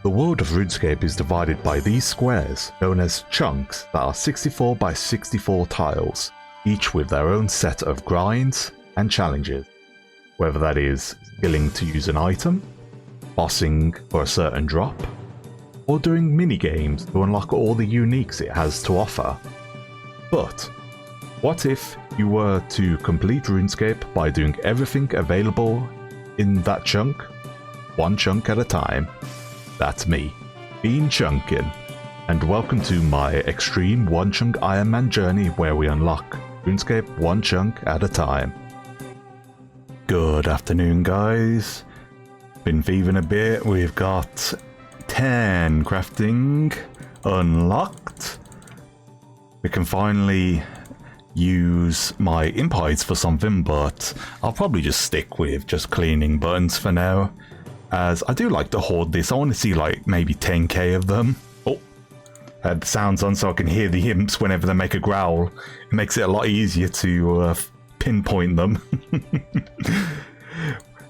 The world of RuneScape is divided by these squares, known as chunks, that are 64 by 64 tiles, each with their own set of grinds and challenges. Whether that is skilling to use an item, bossing for a certain drop, or doing minigames to unlock all the uniques it has to offer. But what if you were to complete RuneScape by doing everything available in that chunk, one chunk at a time? That's me, Bean Chunkin, and welcome to my extreme one chunk Ironman journey where we unlock RuneScape one chunk at a time. Good afternoon, guys. Been thieving a bit. We've got 10 crafting unlocked. We can finally use my impies for something, but I'll probably just stick with just cleaning buttons for now, as I do like to hoard this. I want to see like maybe 10k of them. Oh, I had the sounds on so I can hear the imps whenever they make a growl. It makes it a lot easier to pinpoint them.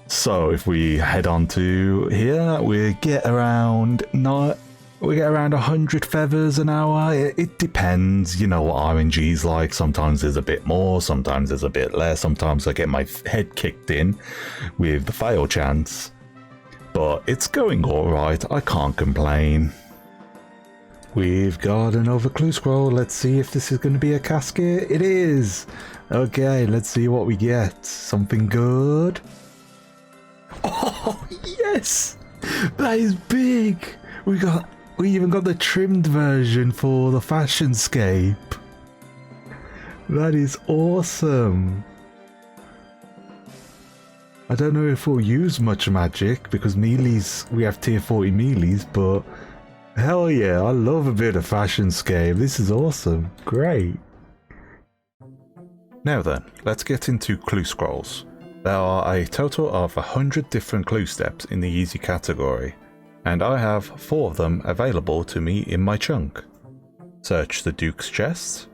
So if we head on to here, we get around 100 feathers an hour. It depends, you know what RNG's like. Sometimes there's a bit more, sometimes there's a bit less. Sometimes I get my head kicked in with the fail chance. But it's going alright, I can't complain. We've got another clue scroll. Let's see if this is going to be a casket. It is! Okay, let's see what we get. Something good. Oh, yes! That is big! We even got the trimmed version for the fashionscape. That is awesome. I don't know if we'll use much magic because melees, we have tier 40 melees, but hell yeah, I love a bit of fashionscape. This is awesome. Great. Now then, let's get into clue scrolls. There are a total of 100 different clue steps in the easy category, and I have 4 of them available to me in my chunk. Search the Duke's chest,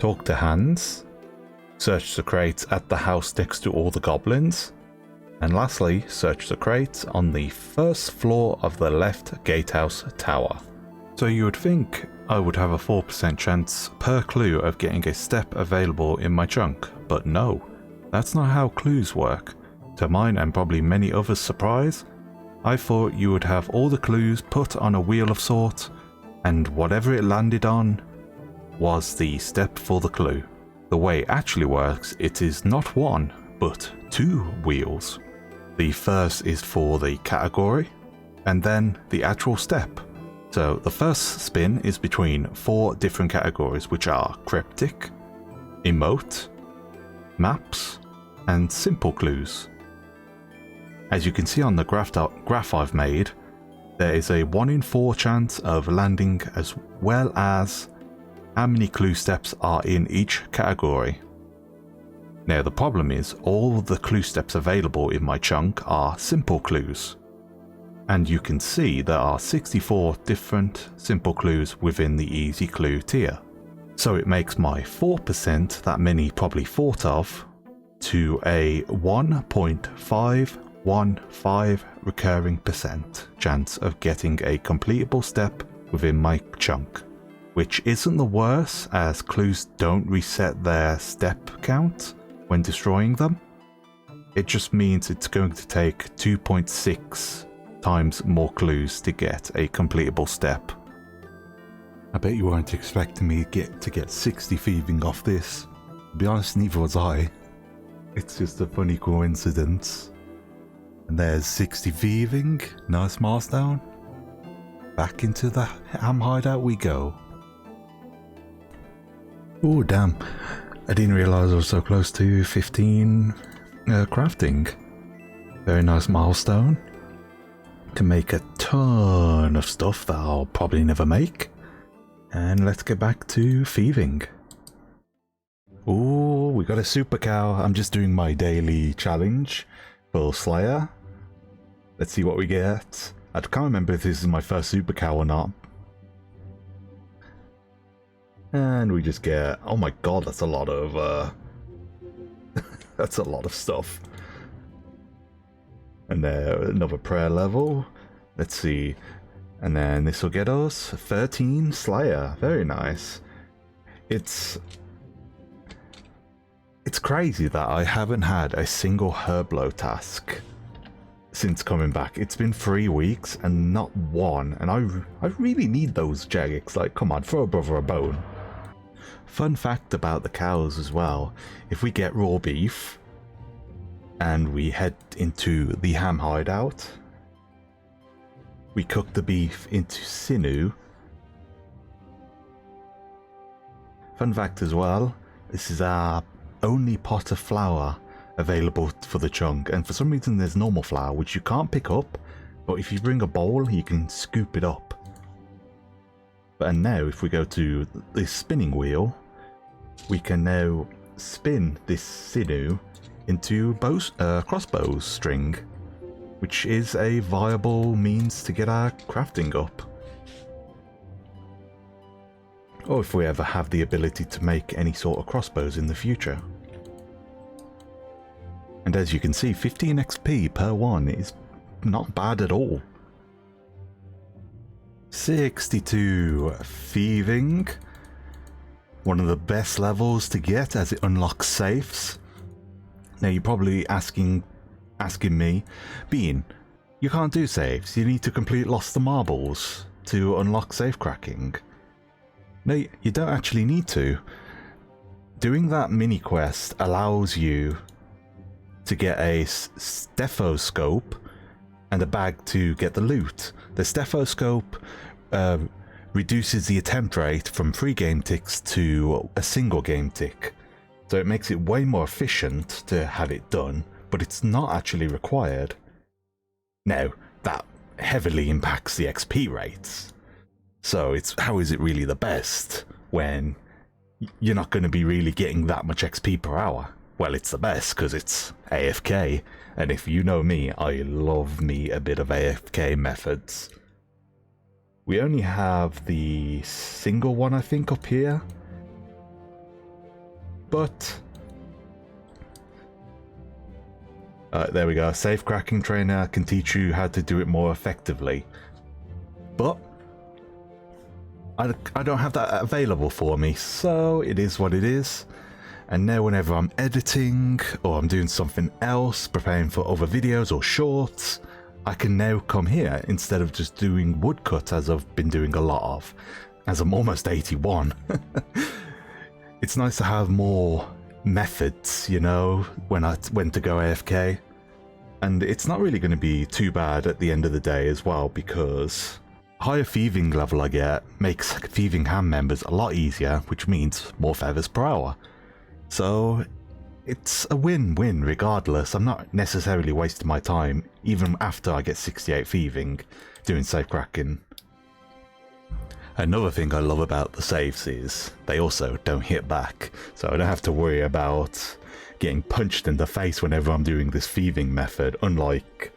talk to Hans, search the crates at the house next to all the goblins, and lastly, search the crates on the first floor of the left gatehouse tower. So you would think I would have a 4% chance per clue of getting a step available in my chunk, but no, that's not how clues work. To mine and probably many others' surprise, I thought you would have all the clues put on a wheel of sort, and whatever it landed on was the step for the clue. The way it actually works, it is not one, but 2 wheels. The first is for the category, and then the actual step. So the first spin is between 4 different categories, which are cryptic, emote, maps, and simple clues. As you can see on the graph I've made, there is a 1 in 4 chance of landing, as well as how many clue steps are in each category. Now the problem is, all the clue steps available in my chunk are simple clues. And you can see there are 64 different simple clues within the easy clue tier. So it makes my 4% that many probably thought of to a 1.515 recurring percent chance of getting a completable step within my chunk. Which isn't the worst, as clues don't reset their step count when destroying them. It just means it's going to take 2.6 times more clues to get a completable step. I bet you weren't expecting me to get 60 thieving off this. To be honest, neither was I. It's just a funny coincidence. And there's 60 thieving. Nice milestone. Back into the H.A.M hideout we go. Oh damn, I didn't realise I was so close to 15 crafting. Very nice milestone. Can make a ton of stuff that I'll probably never make. And let's get back to thieving. Oh, we got a super cow. I'm just doing my daily challenge for Slayer. Let's see what we get. I can't remember if this is my first super cow or not. And we just get, oh my god, that's a lot of that's a lot of stuff. And another prayer level. Let's see, And then this will get us 13 Slayer. Very nice. It's crazy that I haven't had a single Herblore task since coming back. It's been 3 weeks and not one. And I really need those Jagex. Like, come on, throw a brother a bone. Fun fact about the cows as well. If we get raw beef and we head into the ham hideout, we cook the beef into sinew. Fun fact as well, this is our only pot of flour available for the chunk, and for some reason there's normal flour which you can't pick up, but if you bring a bowl you can scoop it up. And now if we go to this spinning wheel, we can now spin this sinew into crossbow string, which is a viable means to get our crafting up. Or if we ever have the ability to make any sort of crossbows in the future. And as you can see, 15 XP per one is not bad at all. 62 Thieving. One of the best levels to get as it unlocks safes. Now you're probably asking me, Bean, you can't do saves, you need to complete Lost the Marbles to unlock safe cracking. No, you don't actually need to. Doing that mini quest allows you to get a stethoscope and a bag to get the loot. The stethoscope reduces the attempt rate from 3 game ticks to a single game tick. So it makes it way more efficient to have it done, but it's not actually required. Now, that heavily impacts the XP rates. So how is it really the best when you're not going to be really getting that much XP per hour? Well, it's the best because it's AFK, and if you know me, I love me a bit of AFK methods. We only have the single one, I think, up here. But there we go. Safe cracking trainer can teach you how to do it more effectively. But I don't have that available for me, so it is what it is. And now whenever I'm editing or I'm doing something else, preparing for other videos or shorts, I can now come here instead of just doing woodcut as I've been doing a lot of, as I'm almost 81. It's nice to have more methods, you know, when to go AFK. And it's not really going to be too bad at the end of the day as well, because higher thieving level I get makes thieving ham members a lot easier, which means more feathers per hour. So it's a win-win regardless. I'm not necessarily wasting my time, even after I get 68 thieving, doing safe cracking. Another thing I love about the saves is they also don't hit back, so I don't have to worry about getting punched in the face whenever I'm doing this thieving method, unlike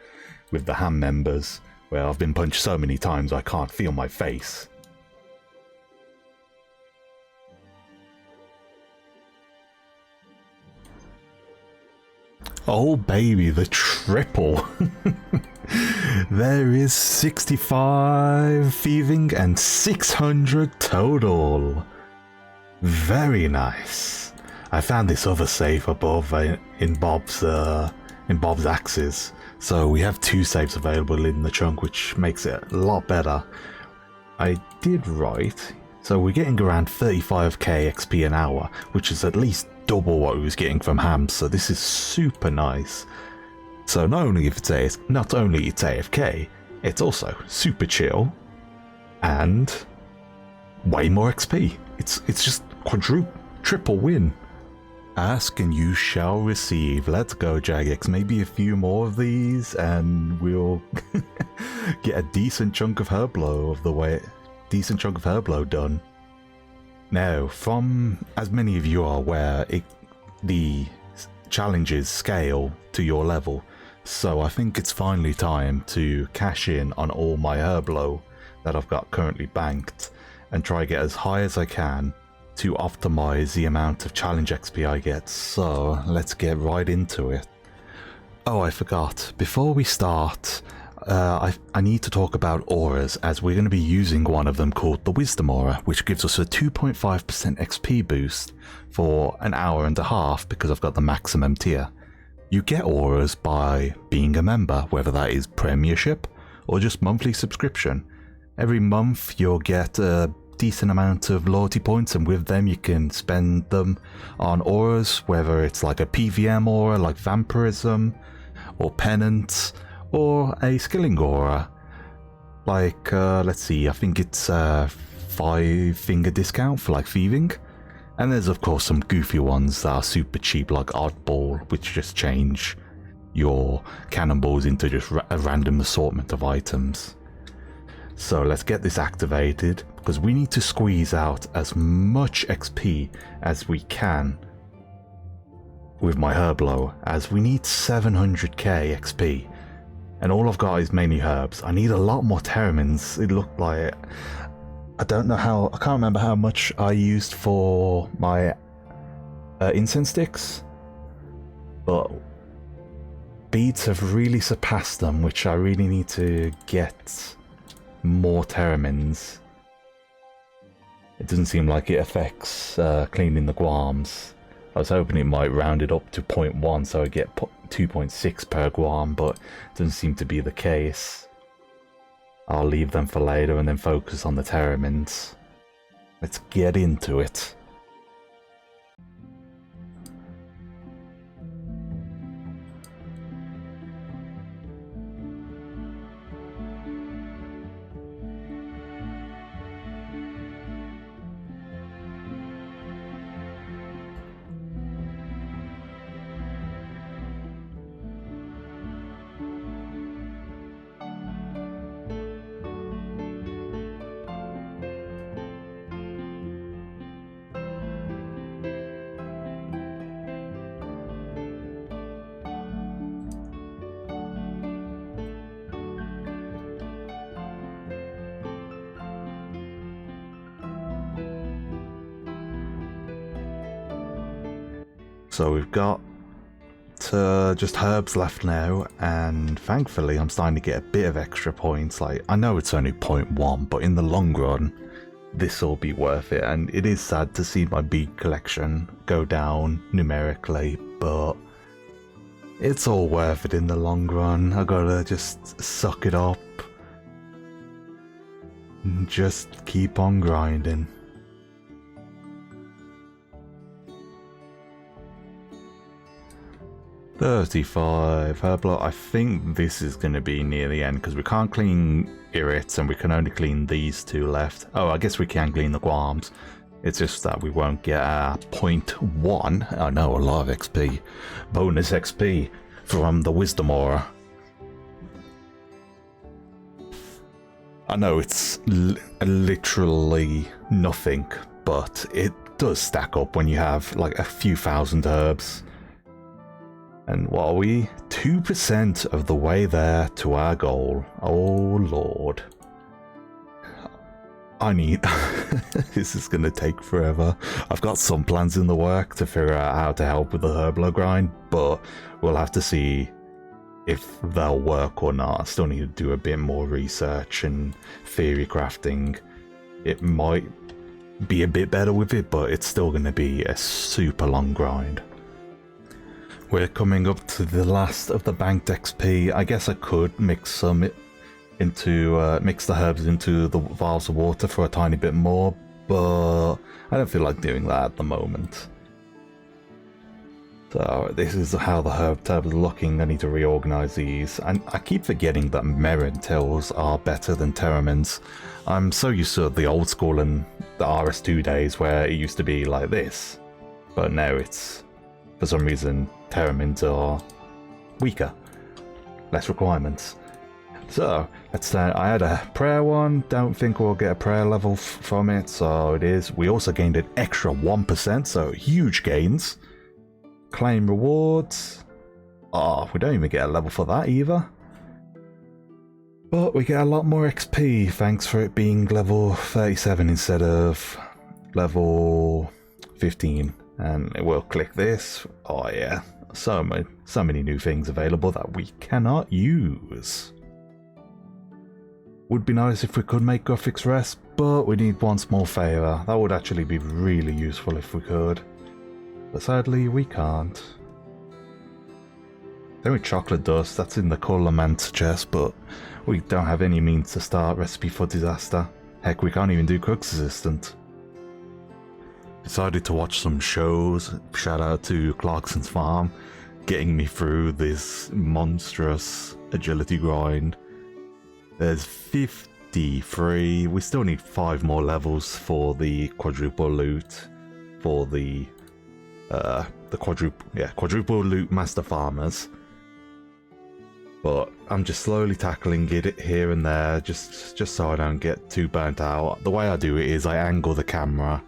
with the ham members, where I've been punched so many times I can't feel my face. Oh baby, the triple! There is 65 thieving and 600 total. Very nice. I found this other safe above in Bob's axes, so we have 2 safes available in the chunk, which makes it a lot better. I did right, so we're getting around 35k XP an hour, which is at least double what we was getting from hams, so this is super nice. So not only it's AFK, it's also super chill and way more XP. It's just triple win. Ask and you shall receive. Let's go, Jagex. Maybe a few more of these and we'll get a decent chunk of Herblore done. Now, as many of you are aware, the challenges scale to your level, so I think it's finally time to cash in on all my Herblore that I've got currently banked and try to get as high as I can to optimize the amount of challenge XP I get. So let's get right into it. Oh, I forgot, before we start, I need to talk about auras, as we're going to be using one of them called the Wisdom Aura, which gives us a 2.5% XP boost for an hour and a half because I've got the maximum tier. You get auras by being a member, whether that is premiership or just monthly subscription. Every month you'll get a decent amount of loyalty points, and with them you can spend them on auras, whether it's like a PVM aura like Vampirism or Penance, or a skilling aura like let's see, I think it's a 5-finger discount for like Thieving. And there's of course some goofy ones that are super cheap like Oddball, which just change your cannonballs into just a random assortment of items. So let's get this activated, because we need to squeeze out as much XP as we with my Herblore, as we need 700k XP. And all I've got is mainly herbs. I need a lot more Theramins. It looked like... I don't know how... I can't remember how much I used for my incense sticks. But beads have really surpassed them, which I really need to get more Theramins. It doesn't seem like it affects cleaning the guams. I was hoping it might round it up to 0.1 so I get 2.6 per guam, but it doesn't seem to be the case. I'll leave them for later and then focus on the Theramins. Let's get into it. So we've got just herbs left now, and thankfully I'm starting to get a bit of extra points. Like, I know it's only 0.1, but in the long run this will be worth it. And it is sad to see my bead collection go down numerically, but it's all worth it in the long run. I gotta just suck it up and just keep on grinding. $35 Herblore. I think this is going to be near the end because we can't clean Irrits and we can only clean these two left. Oh, I guess we can clean the guams. It's just that we won't get 0.1. Oh no, a lot of XP. Bonus XP from the Wisdom Aura. I know it's literally nothing, but it does stack up when you have like a few thousand herbs. And what are we? 2% of the way there to our goal. Oh lord. I need... this is going to take forever. I've got some plans in the work to figure out how to help with the Herblore grind, but we'll have to see if they'll work or not. I still need to do a bit more research and theory crafting. It might be a bit better with it, but it's still going to be a super long grind. We're coming up to the last of the banked XP. I guess I could mix some into mix the herbs into the vials of water for a tiny bit more, but I don't feel like doing that at the moment. So this is how the herb tab is looking. I need to reorganize these, and I keep forgetting that Merentils are better than Theramins. I'm so used to the old school and the RS2 days where it used to be like this, but now it's, for some reason, Theramins are weaker, less requirements. So let's say I had a prayer one, don't think we'll get a prayer level from it, so it is. We also gained an extra 1%, so huge gains. Claim rewards. Oh, we don't even get a level for that either. But we get a lot more XP thanks for it being level 37 instead of level 15. And we'll click this. Oh yeah, so many new things available that we cannot use. Would be nice if we could make graphics rest, but we need one small favour. That would actually be really useful if we could. But sadly, we can't. Then with chocolate dust, that's in the Kourend chest, but we don't have any means to start Recipe for Disaster. Heck, we can't even do Cook's Assistant. Decided to watch some shows. Shout out to Clarkson's Farm, getting me through this monstrous agility grind. There's 53. We still need 5 more levels for the quadruple loot, for the quadruple loot master farmers. But I'm just slowly tackling it here and there, just so I don't get too burnt out. The way I do it is I angle the camera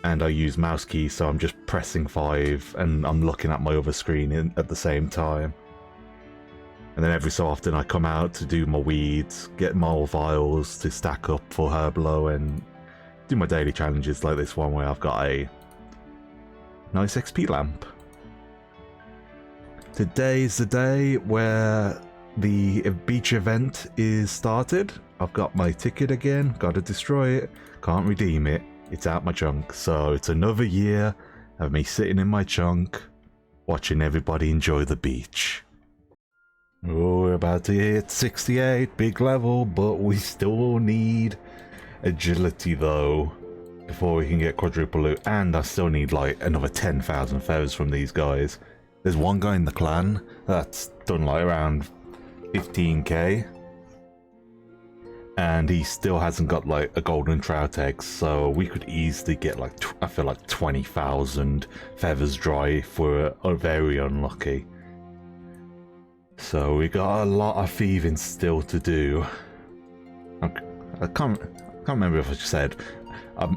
and I use mouse keys, so I'm just pressing 5 and I'm looking at my other screen at the same time. And then every so often I come out to do my weeds, get more vials to stack up for Herblore, and do my daily challenges like this one where I've got a nice XP lamp. Today is the day where the beach event is started. I've got my ticket again, gotta destroy it, can't redeem it, it's out my chunk. So it's another year of me sitting in my chunk, watching everybody enjoy the beach. Oh, we're about to hit 68, big level, but we still need agility though, before we can get quadruple loot, and I still need like another 10,000 feathers from these guys. There's one guy in the clan that's done like around 15k, and he still hasn't got like a golden trout egg, so we could easily get like, I feel like 20,000 feathers dry if we're very unlucky. So we got a lot of thieving still to do. I can't remember if I said,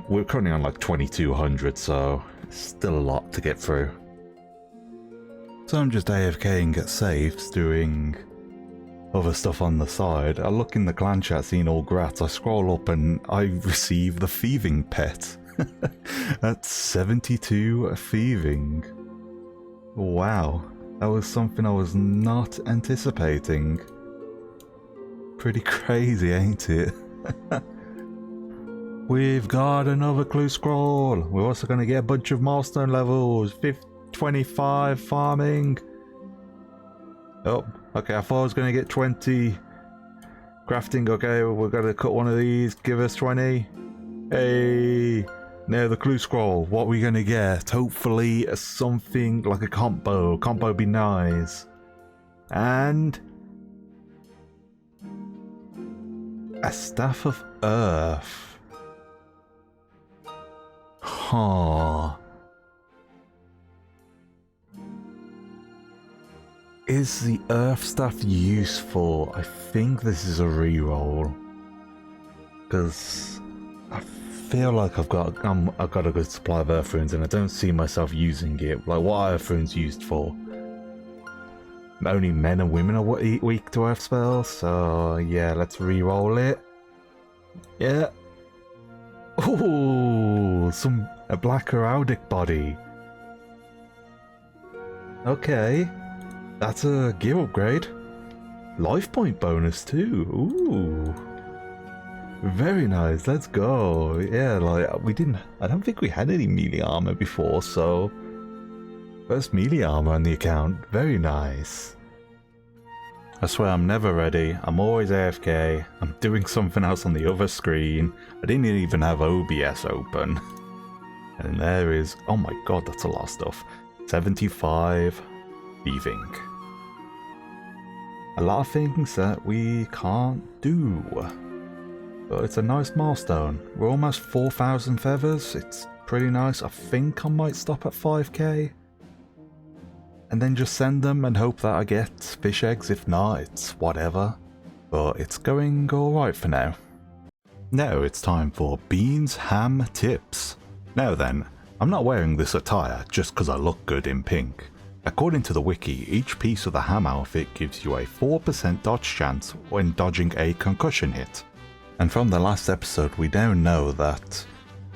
we're currently on like 2200, so it's still a lot to get through. So I'm just AFKing at safes, doing other stuff on the side. I look in the clan chat, seeing all grats. I scroll up and I receive the thieving pet. That's 72 thieving. Wow, that was something I was not anticipating. Pretty crazy, ain't it? We've got another clue scroll. We're also going to get a bunch of milestone levels. 25 farming. Oh, okay, I thought I was going to get 20 crafting. Okay, we're going to cut one of these, give us 20. Hey, now the clue scroll. What are we going to get? Hopefully something like a combo. Combo would be nice. And a staff of earth. Huh. Is the earth stuff useful? I think this is a reroll, because I feel like I've got a good supply of earth runes and I don't see myself using it. Like, what are earth runes used for? Only men and women are weak to earth spells, so yeah, let's reroll it. Yeah. Ooh, a black heraldic body. Okay. That's a gear upgrade. Life point bonus too. Ooh. Very nice, let's go. Yeah, like I don't think we had any melee armor before, so first melee armor on the account. Very nice. I swear I'm never ready. I'm always AFK. I'm doing something else on the other screen. I didn't even have OBS open. And there is, oh my god, that's a lot of stuff. 75 thieving. A lot of things that we can't do. But it's a nice milestone. We're almost 4,000 feathers. It's pretty nice. I think I might stop at 5k. And then just send them and hope that I get fish eggs. If not, it's whatever. But it's going alright for now. Now it's time for Beans Ham Tips. Now then, I'm not wearing this attire just because I look good in pink. According to the wiki, each piece of the ham outfit gives you a 4% dodge chance when dodging a concussion hit. And from the last episode we now know that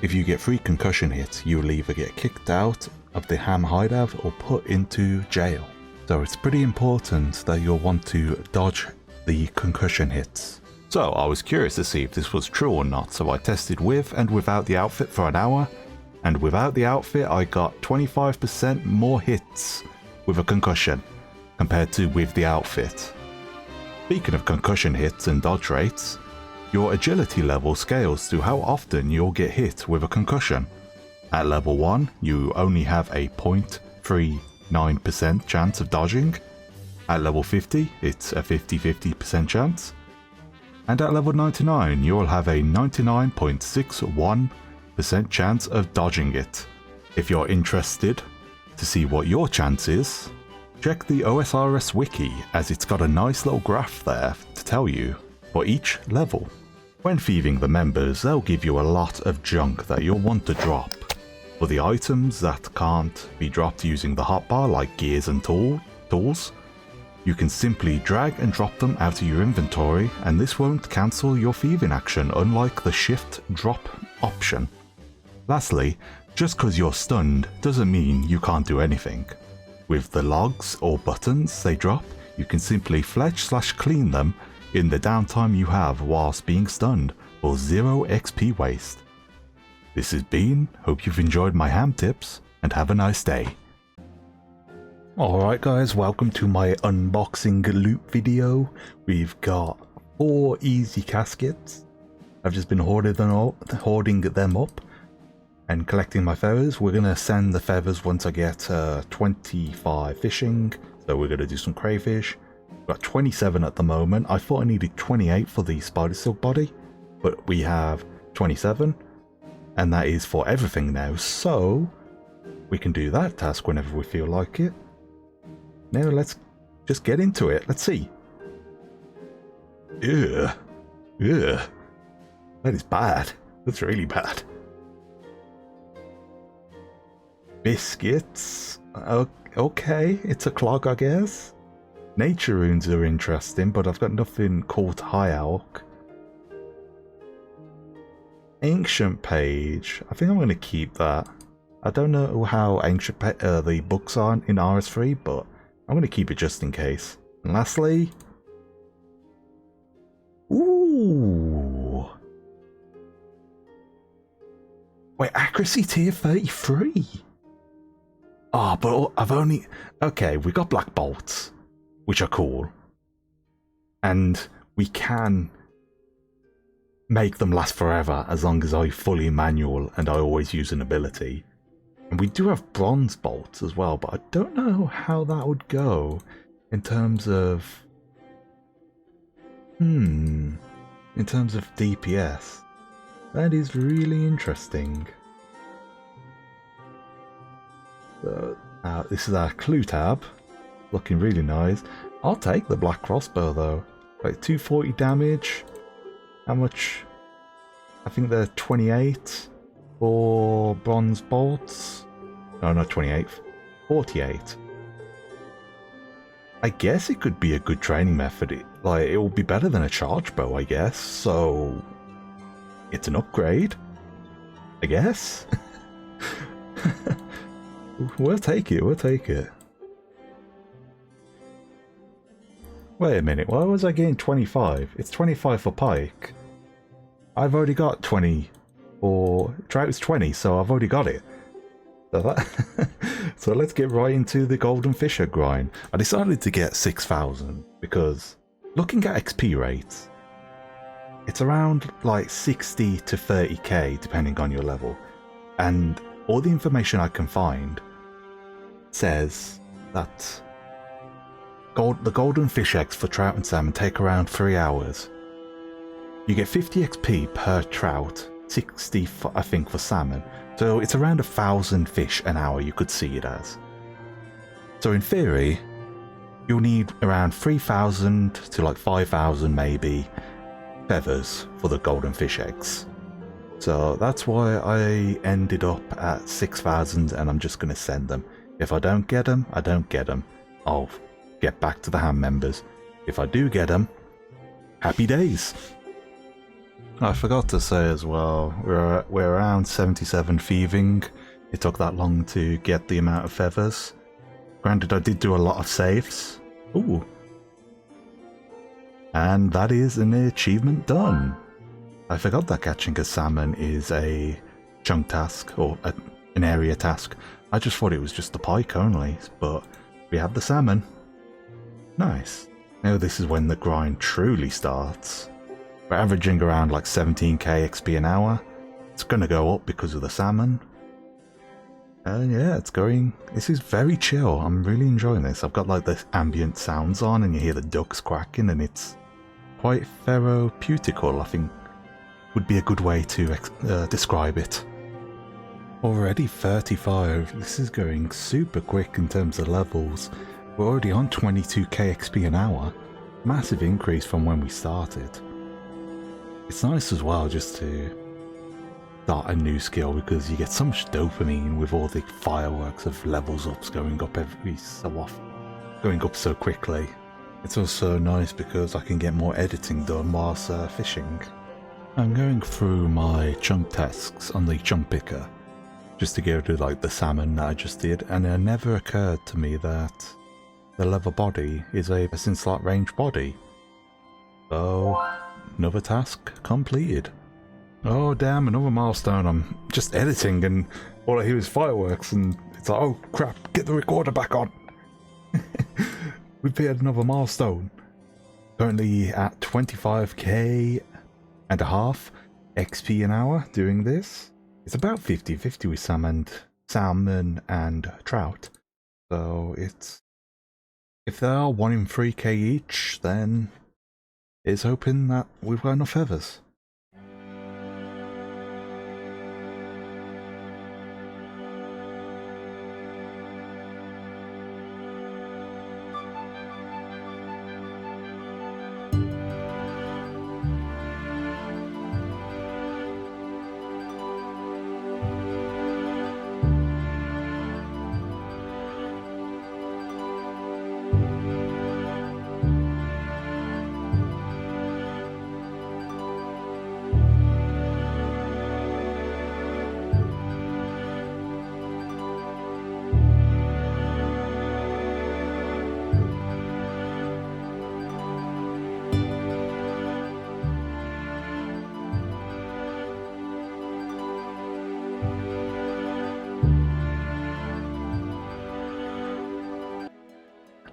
if you get 3 concussion hits, you will either get kicked out of the ham hideout or put into jail. So it's pretty important that you'll want to dodge the concussion hits. So I was curious to see if this was true or not, so I tested with and without the outfit for an hour, and without the outfit I got 25% more hits with a concussion compared to with the outfit. Speaking of concussion hits and dodge rates, your agility level scales to how often you'll get hit with a concussion. At level 1, you only have a 0.39% chance of dodging. At level 50, it's a 50-50% chance. And at level 99, you'll have a 99.61% chance of dodging it. If you're interested to see what your chance is, check the OSRS wiki, as it's got a nice little graph there to tell you for each level. When thieving the members, they'll give you a lot of junk that you'll want to drop. For the items that can't be dropped using the hotbar, like gears and tools, you can simply drag and drop them out of your inventory, and this won't cancel your thieving action, unlike the shift drop option. Lastly, just because you're stunned doesn't mean you can't do anything. With the logs or buttons they drop, you can simply fletch/clean them in the downtime you have whilst being stunned for 0 XP waste. This has been, hope you've enjoyed my ham tips, and have a nice day. Alright guys, welcome to my unboxing loot video. We've got 4 easy caskets. I've just been hoarding them up and collecting my feathers. We're going to send the feathers once I get 25 fishing, so we're going to do some crayfish. We've got 27 at the moment. I thought I needed 28 for the spider silk body, but we have 27, and that is for everything now, so we can do that task whenever we feel like it. Now let's just get into it. Let's see. Ugh. Ugh. That is bad. That's really bad. Biscuits. Okay, it's a clog, I guess. Nature runes are interesting, but I've got nothing called High Elk. Ancient page. I think I'm going to keep that. I don't know how ancient the books are in RS3, but I'm going to keep it just in case. And lastly... Ooh! Wait, accuracy tier 33? Ah, but I've only... Okay, we got black bolts, which are cool. And we can make them last forever as long as I fully manual and I always use an ability. And we do have bronze bolts as well, but I don't know how that would go in terms of... in terms of DPS. That is really interesting. So, this is our clue tab. Looking really nice. I'll take the black crossbow though. Like 240 damage. How much? I think they're 28. For bronze bolts. No, not 28. 48. I guess it could be a good training method. It will be better than a charge bow, I guess. So it's an upgrade, I guess. We'll take it. We'll take it. Wait a minute. Why was I getting 25? It's 25 for pike. I've already got 20. Or trout's 20, so I've already got it. So, so let's get right into the golden fisher grind. I decided to get 6,000 because looking at XP rates, it's around like 60 to 30k depending on your level, and all the information I can find says that the golden fish eggs for trout and salmon take around 3 hours. You get 50 XP per trout, 60 for, I think, for salmon, so it's around 1,000 fish an hour you could see it as. So in theory, you'll need around 3,000 to like 5,000 maybe feathers for the golden fish eggs. So that's why I ended up at 6,000, and I'm just going to send them. If I don't get them, I don't get them. I'll get back to the ham members. If I do get them, happy days. I forgot to say as well, we're around 77 thieving. It took that long to get the amount of feathers. Granted, I did do a lot of saves. Ooh. And that is an achievement done. I forgot that catching a salmon is a chunk task, or an area task. I just thought it was just the pike only, but we have the salmon. Nice. Now this is when the grind truly starts. We're averaging around like 17k XP an hour. It's gonna go up because of the salmon. And yeah, it's going... This is very chill. I'm really enjoying this. I've got like the ambient sounds on and you hear the ducks quacking and it's quite therapeutical, I think would be a good way to describe it. Already 35. This is going super quick in terms of levels. We're already on 22k XP an hour. Massive increase from when we started. It's nice as well just to start a new skill because you get so much dopamine with all the fireworks of levels ups going up every so often, going up so quickly. It's also nice because I can get more editing done whilst fishing. I'm going through my chunk tasks on the chunk picker just to go to like the salmon that I just did, and it never occurred to me that the leather body is a percent slot range body. So another task completed. Oh damn, another milestone. I'm just editing and all I hear is fireworks and it's like, oh crap, get the recorder back on. We've hit another milestone. Currently at 25k and a half XP an hour doing this. It's about 50-50 with salmon and trout. So it's... If they are 1 in 3k each, then it's hoping that we've got enough feathers.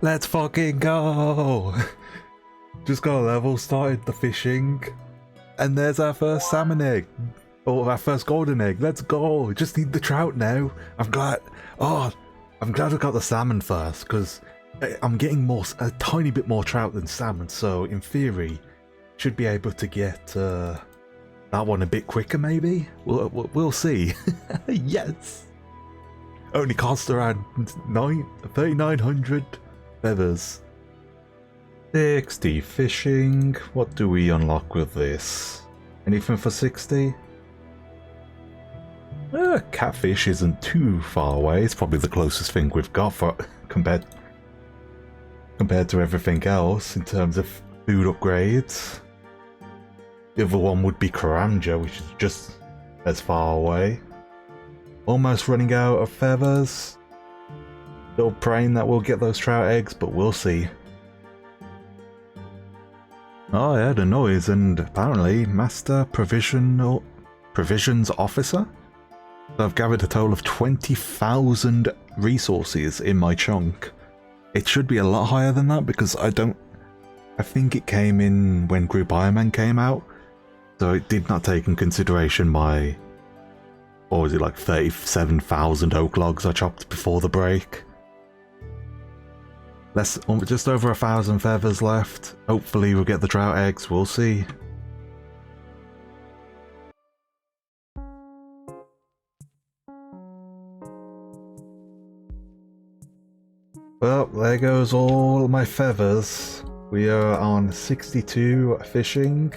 Let's fucking go! Just got a level, started the fishing, and there's our first salmon egg. Or our first golden egg. Let's go! Just need the trout now. I'm glad I got the salmon first, because I'm getting a tiny bit more trout than salmon, so in theory, should be able to get that one a bit quicker maybe? We'll see. Yes! Only cost around 3,900 feathers. 60 fishing. What do we unlock with this? Anything for 60? Catfish isn't too far away. It's probably the closest thing we've got for compared to everything else in terms of food upgrades. The other one would be Kourend, which is just as far away. Almost running out of feathers. Still praying that we'll get those trout eggs, but we'll see. Oh, I heard a noise, and apparently Master Provisions Officer. So I've gathered a total of 20,000 resources in my chunk. It should be a lot higher than that because I think it came in when Group Ironman came out, so it did not take in consideration my, what was it, like 37,000 oak logs I chopped before the break. Just over 1,000 feathers left. Hopefully we'll get the trout eggs, we'll see. Well, there goes all my feathers. We are on 62 fishing.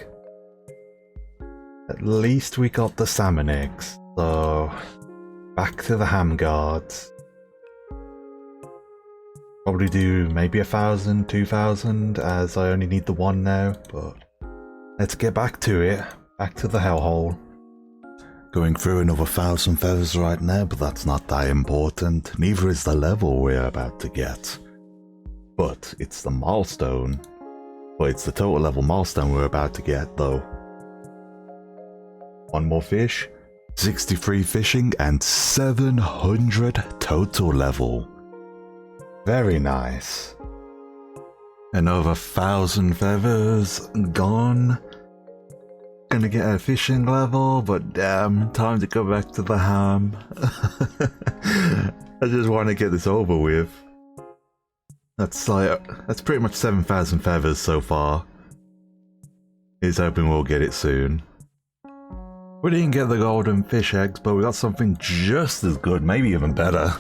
At least we got the salmon eggs, so back to the ham guards. Probably do maybe 1,000, 2,000, as I only need the one now, but let's get back to it. Back to the hellhole. Going through another 1,000 feathers right now, but that's not that important. Neither is the level we're about to get. But it's the milestone. But it's the total level milestone we're about to get, though. One more fish, 63 fishing, and 700 total level. Very nice. Another 1,000 feathers gone. Gonna get a fishing level, but damn, time to go back to the H.A.M. I just want to get this over with. That's pretty much 7,000 feathers so far. He's hoping we'll get it soon. We didn't get the golden fish eggs, but we got something just as good, maybe even better.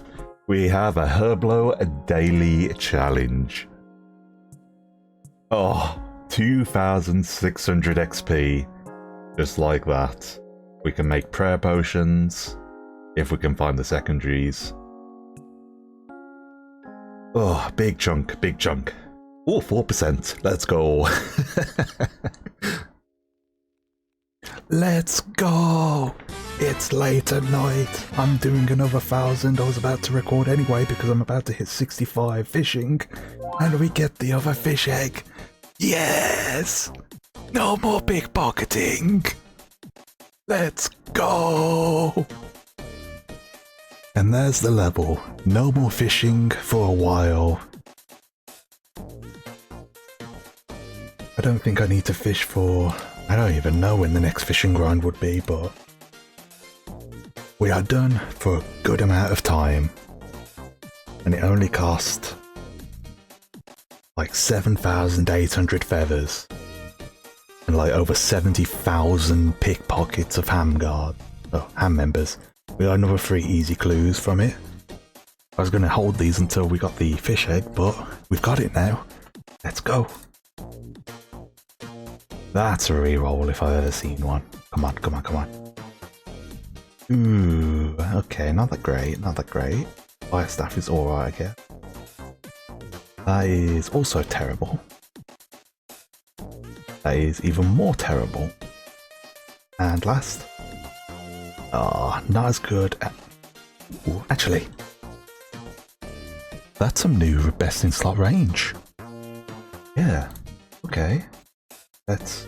We have a Herblore daily challenge. Oh, 2,600 XP. Just like that. We can make prayer potions, if we can find the secondaries. Oh, big chunk, big chunk. Oh, 4%. Let's go. Let's go. It's late at night. I'm doing another 1,000. I was about to record anyway because I'm about to hit 65 fishing. And we get the other fish egg. Yes! No more pickpocketing. Let's go. And there's the level. No more fishing for a while. I don't think I need to fish for... I don't even know when the next fishing grind would be, but... we are done for a good amount of time. And it only cost... like 7,800 feathers. And like over 70,000 pickpockets of H.A.M members. We got another 3 easy clues from it. I was going to hold these until we got the fish egg, but we've got it now. Let's go. That's a reroll if I've ever seen one. Come on, come on, come on. Ooh, okay, not that great, not that great. Fire staff is alright, I guess. That is also terrible. That is even more terrible. And last. Ah, not as good. Ooh, actually, that's some new best in slot range. Yeah, okay. Let's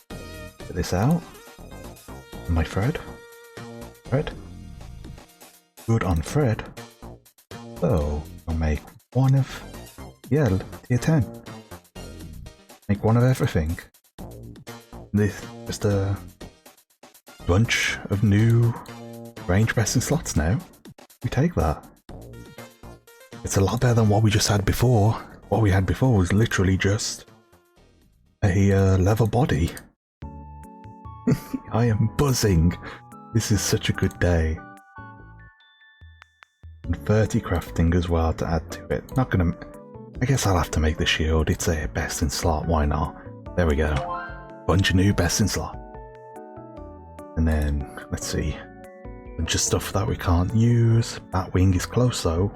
get this out. My Fred. Fred. Good on Fred. So, I'll make one of... yeah, tier 10. Make one of everything. This just a bunch of new range best in slots now. We take that. It's a lot better than what we just had before. What we had before was literally just a leather body. I am buzzing. This is such a good day. And 30 crafting as well to add to it. Not gonna... I guess I'll have to make the shield. It's a best in slot, why not? There we go. Bunch of new best in slot. And then, let's see. Bunch of stuff that we can't use. Batwing is close though.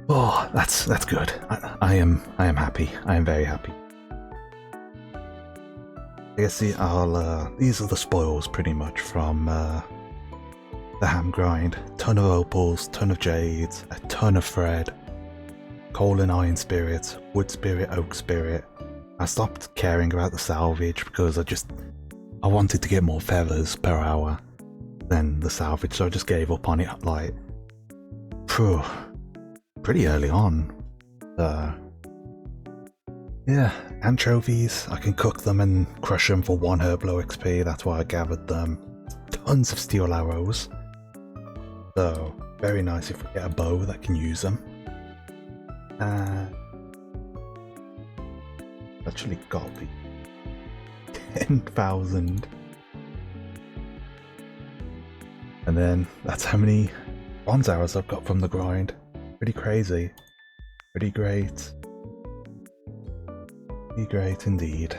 Oh, that's good. I am happy. I am very happy. I guess these are the spoils pretty much from the H.A.M grind. Ton of opals, ton of jades, a ton of thread, coal and iron spirits, wood spirit, oak spirit. I stopped caring about the salvage because I wanted to get more feathers per hour than the salvage, so I just gave up on it like pretty early on. Yeah, anchovies, I can cook them and crush them for 1 Herblore XP, that's why I gathered them. Tons of steel arrows. So, very nice if we get a bow that can use them. Actually got the 10,000. And then, that's how many bronze arrows I've got from the grind. Pretty crazy. Pretty great. Pretty great indeed.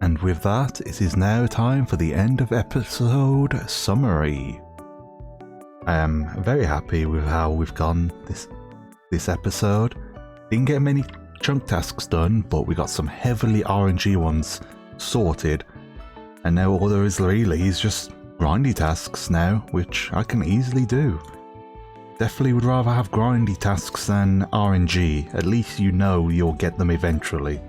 And with that, it is now time for the end of episode summary. I am very happy with how we've gone this episode. Didn't get many chunk tasks done, but we got some heavily RNG ones sorted. And now all there is really is just grindy tasks now, which I can easily do. Definitely would rather have grindy tasks than RNG, at least you know you'll get them eventually.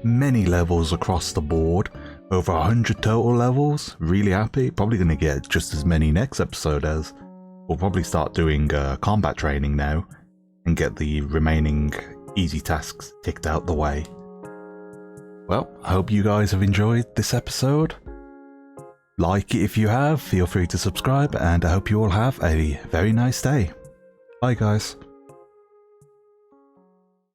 Many levels across the board, over 100 total levels, really happy, probably going to get just as many next episode as. We'll probably start doing combat training now, and get the remaining easy tasks ticked out the way. Well, I hope you guys have enjoyed this episode. Like it if you have, feel free to subscribe, and I hope you all have a very nice day. Bye guys.